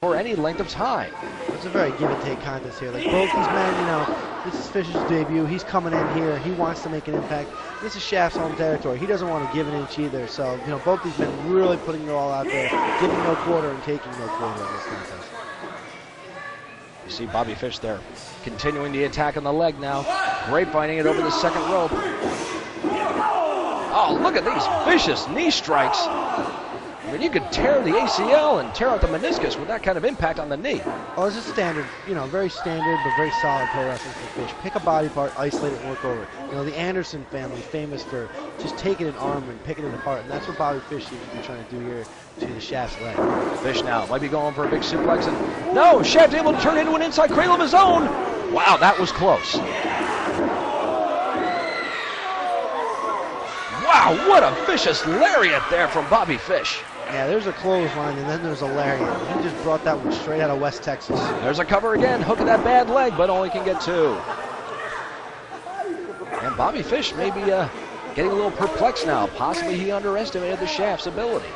for any length of time. It's a very give-and-take contest here. Like both these men, you know, this is Fish's debut. He's coming in here. He wants to make an impact. This is Shaft's home territory. He doesn't want to give an inch either. So, you know, both these men really putting it all out there, giving no quarter and taking no quarter in this contest. You see Bobby Fish there, continuing the attack on the leg now. Grapevine it over the second rope. Oh, look at these vicious knee strikes. I mean, you could tear the ACL and tear out the meniscus with that kind of impact on the knee. Oh, this is standard, you know, very standard but very solid pro wrestling for Fish. Pick a body part, isolate it, and work over it. You know, the Anderson family, famous for just taking an arm and picking it apart, and that's what Bobby Fish seems to be trying to do here to the Shaft's leg. Fish now might be going for a big suplex, and no, Shaft able to turn into an inside cradle of his own. Wow, that was close. Wow, what a vicious lariat there from Bobby Fish. Yeah, there's a clothesline, and then there's a lariat. He just brought that one straight out of West Texas. There's a cover again, hooking that bad leg, but only can get two. And Bobby Fish may be getting a little perplexed now. Possibly he underestimated the Shaft's ability.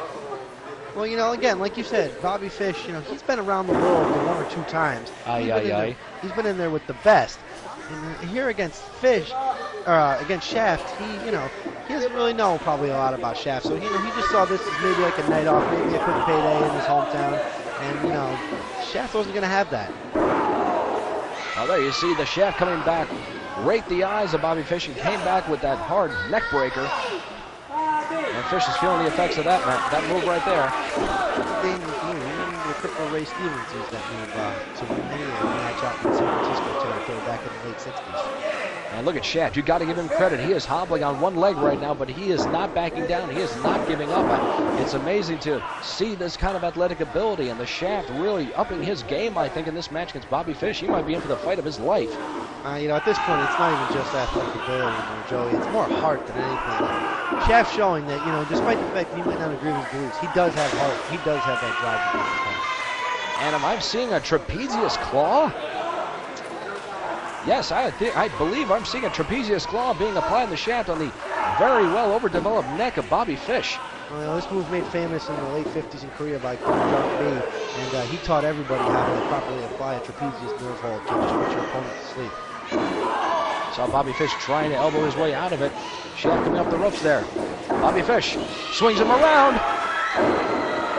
Well, you know, again, like you said, Bobby Fish, you know, he's been around the world one or two times. He's been in there with the best. And here against Fish, against Shaft, he doesn't really know probably a lot about Shaft. So, you know, he just saw this as maybe like a night off, maybe a quick payday in his hometown. And, you know, Shaft wasn't going to have that. Well, there you see the Shaft coming back, raked the eyes of Bobby Fish and came back with that hard neck breaker. And Fish is feeling the effects of that move right there. Cripple Ray Stevens used that move to win a match out in San Francisco territory back in the late 60s. And look at Shaft. You got to give him credit. He is hobbling on one leg right now, but he is not backing down. He is not giving up. It's amazing to see this kind of athletic ability, and the Shaft really upping his game, I think, in this match against Bobby Fish. He might be in for the fight of his life. You know, at this point, it's not even just athletic ability anymore, Joey. It's more heart than anything. Shaft showing that, you know, despite the fact that he might not agree with his beliefs, he does have heart. He does have that drive to get the fight. And am I seeing a trapezius claw? Yes, I believe I'm seeing a trapezius claw being applied in the Shaft on the very well overdeveloped neck of Bobby Fish. Well, you know, this move made famous in the late 50s in Korea by Dark B, and he taught everybody how to properly apply a trapezius nerve hold to just put your opponent to sleep. Saw Bobby Fish trying to elbow his way out of it. Shaft coming up the ropes there. Bobby Fish swings him around.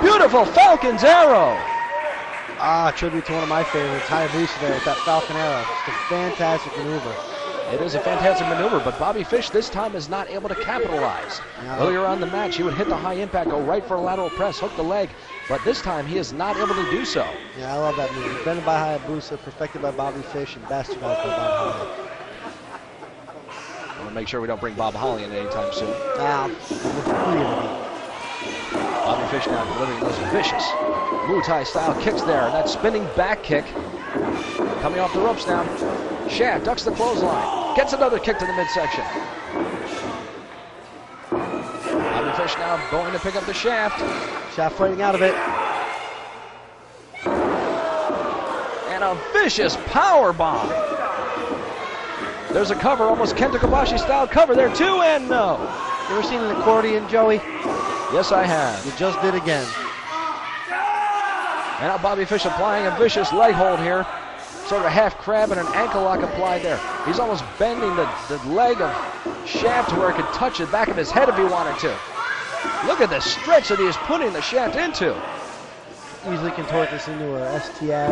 Beautiful Falcon's arrow. Tribute to one of my favorites, Hayabusa there with that Falcon arrow. Just a fantastic maneuver. It is a fantastic maneuver, but Bobby Fish this time is not able to capitalize. Earlier on in the match, he would hit the high impact, go right for a lateral press, hook the leg, but this time he is not able to do so. Yeah, I love that move. Invented by Hayabusa, perfected by Bobby Fish, and bastardized by Bob Holly. I want to make sure we don't bring Bob Holly in anytime soon. Bobby Fish now delivering those vicious Muay Thai style kicks there. And that spinning back kick coming off the ropes now. Shaft ducks the clothesline. Gets another kick to the midsection. Bobby Fish now going to pick up the Shaft. Shaft fighting out of it. And a vicious power bomb. There's a cover, almost Kenta Kobashi style cover there too, and no. You ever seen an accordion, Joey? Yes, I have. You just did again. And now Bobby Fish applying a vicious leg hold here. Sort of a half crab and an ankle lock applied there. He's almost bending the leg of Shaft to where it could touch the back of his head if he wanted to. Look at the stretch that he is putting the Shaft into. Easily contort this into a STF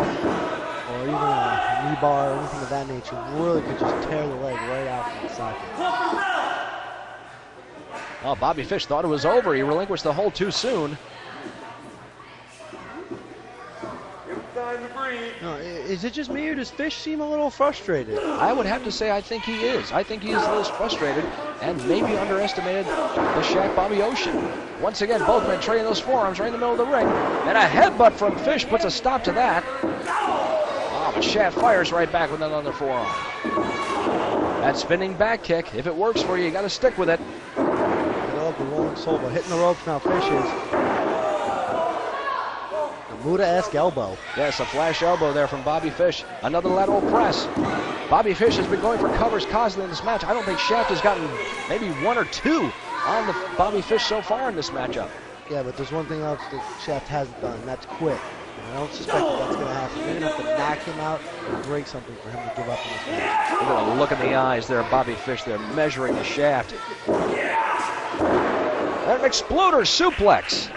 or even a knee bar or anything of that nature. Really could just tear the leg right out from the socket. Well, Bobby Fish thought it was over. He relinquished the hold too soon. Is it just me, or does Fish seem a little frustrated? I would have to say I think he is. I think he is a little frustrated and maybe underestimated the Shaft Bobby Ocean. Once again, both men trading those forearms right in the middle of the ring. And a headbutt from Fish puts a stop to that. Oh, but Shaft fires right back with another forearm. That spinning back kick, if it works for you, you got to stick with it. I love the rolling soul, but hitting the ropes now, Fish is. Muda-esque elbow. Yes, a flash elbow there from Bobby Fish. Another lateral press. Bobby Fish has been going for covers constantly in this match. I don't think Shaft has gotten maybe one or two on the Bobby Fish so far in this matchup. Yeah, but there's one thing else that Shaft hasn't done, and that's quit. I don't suspect that's going to happen. They're going to have to knock him out and break something for him to give up in this match. Look at the look in the eyes there, Bobby Fish. They're measuring the shaft. And an exploder suplex.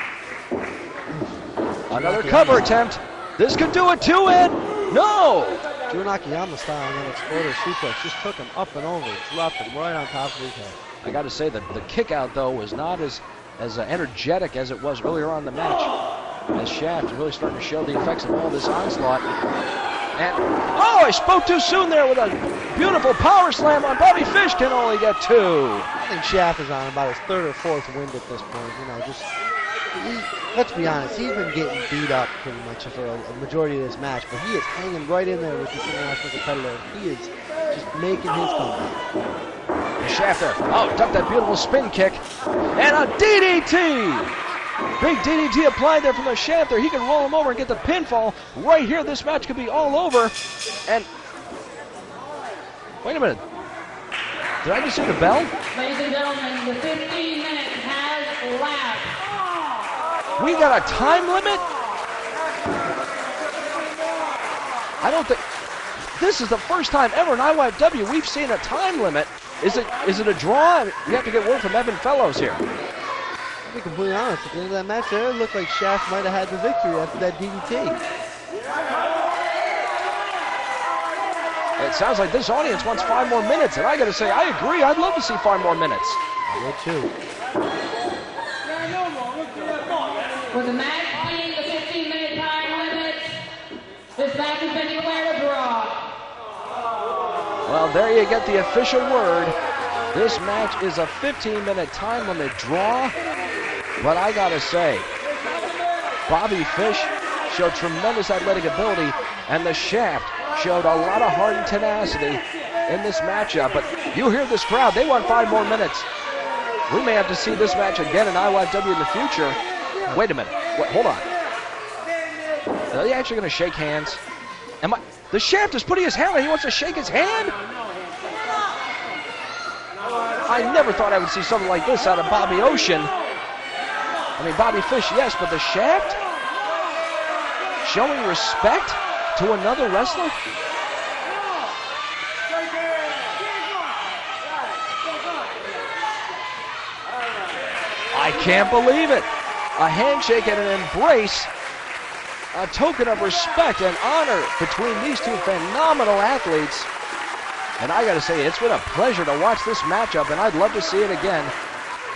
Another cover attempt. This could do it too, Ed. No! Drew Nakayama style and then exploder suplex just took him up and over, dropped him right on top of his head. I got to say that the kick out though was not as energetic as it was earlier on in the match. As Shaft is really starting to show the effects of all this onslaught. And oh, I spoke too soon there with a beautiful power slam on Bobby Fish. Can only get 2. I think Shaft is on about his 3rd or 4th wind at this point. You know, let's be honest, he's been getting beat up pretty much for a majority of this match, but he is hanging right in there with this international competitor. He is just making his comeback. Shaft there. Oh, ducked that beautiful spin kick. And a DDT. Big DDT applied there from the Shaft there. He can roll him over and get the pinfall. Right here, this match could be all over. And wait a minute. Did I just hear the bell? Ladies and gentlemen, the 15 minutes has lapsed. We got a time limit? I don't think... This is the first time ever in IYFW we've seen a time limit. Is it a draw? You have to get word from Evan Fellows here. To be completely honest, at the end of that match there, it looked like Shaft might have had the victory after that DDT. It sounds like this audience wants 5 more minutes, and I got to say, I agree. I'd love to see 5 more minutes. I would too. With the match being the 15-minute time limit, this match has been declared a draw. Well, there you get the official word. This match is a 15-minute time limit draw. But I got to say, Bobby Fish showed tremendous athletic ability, and the Shaft showed a lot of heart and tenacity in this matchup. But you hear this crowd, they want 5 more minutes. We may have to see this match again in IYFW in the future. Wait a minute. Wait, hold on. Are they actually going to shake hands? The Shaft is putting his hand on. He wants to shake his hand? I never thought I would see something like this out of Bobby Ocean. I mean, Bobby Fish, yes, but the Shaft showing respect to another wrestler? I can't believe it. A handshake and an embrace, a token of respect and honor between these two phenomenal athletes. And I got to say, it's been a pleasure to watch this matchup, and I'd love to see it again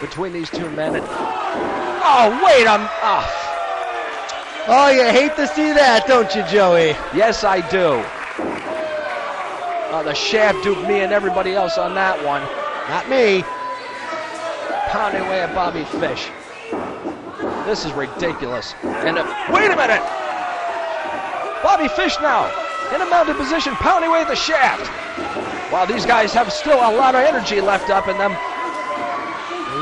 between these two men. And oh, wait, Oh, you hate to see that, don't you, Joey? Yes, I do. The Shaft duped me and everybody else on that one. Not me. Pounding away at Bobby Fish. This is ridiculous. And wait a minute! Bobby Fish now in a mounted position, pounding away at the Shaft. Wow, these guys have still a lot of energy left up in them.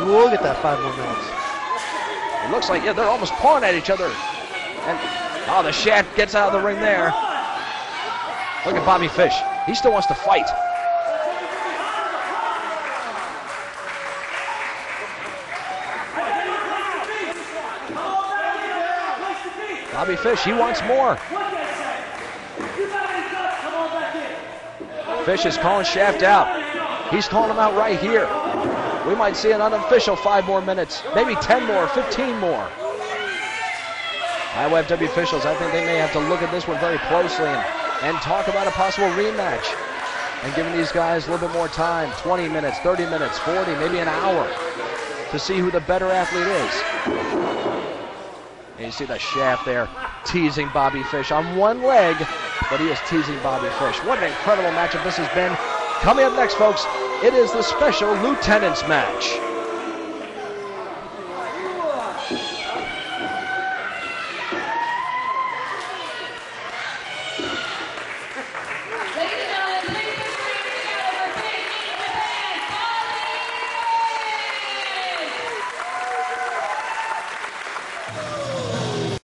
We'll get that 5 more minutes. It looks like, yeah, they're almost pawing at each other. And, oh, the Shaft gets out of the ring there. Look at Bobby Fish. He still wants to fight. Bobby Fish, he wants more. Fish is calling Shaft out. He's calling him out right here. We might see an unofficial 5 more minutes, maybe 10 more, 15 more. IYFW officials, I think they may have to look at this one very closely and talk about a possible rematch. And giving these guys a little bit more time, 20 minutes, 30 minutes, 40, maybe an hour, to see who the better athlete is. And you see the Shaft there teasing Bobby Fish on one leg, but he is teasing Bobby Fish. What an incredible matchup this has been. Coming up next, folks, it is the special Lieutenants match.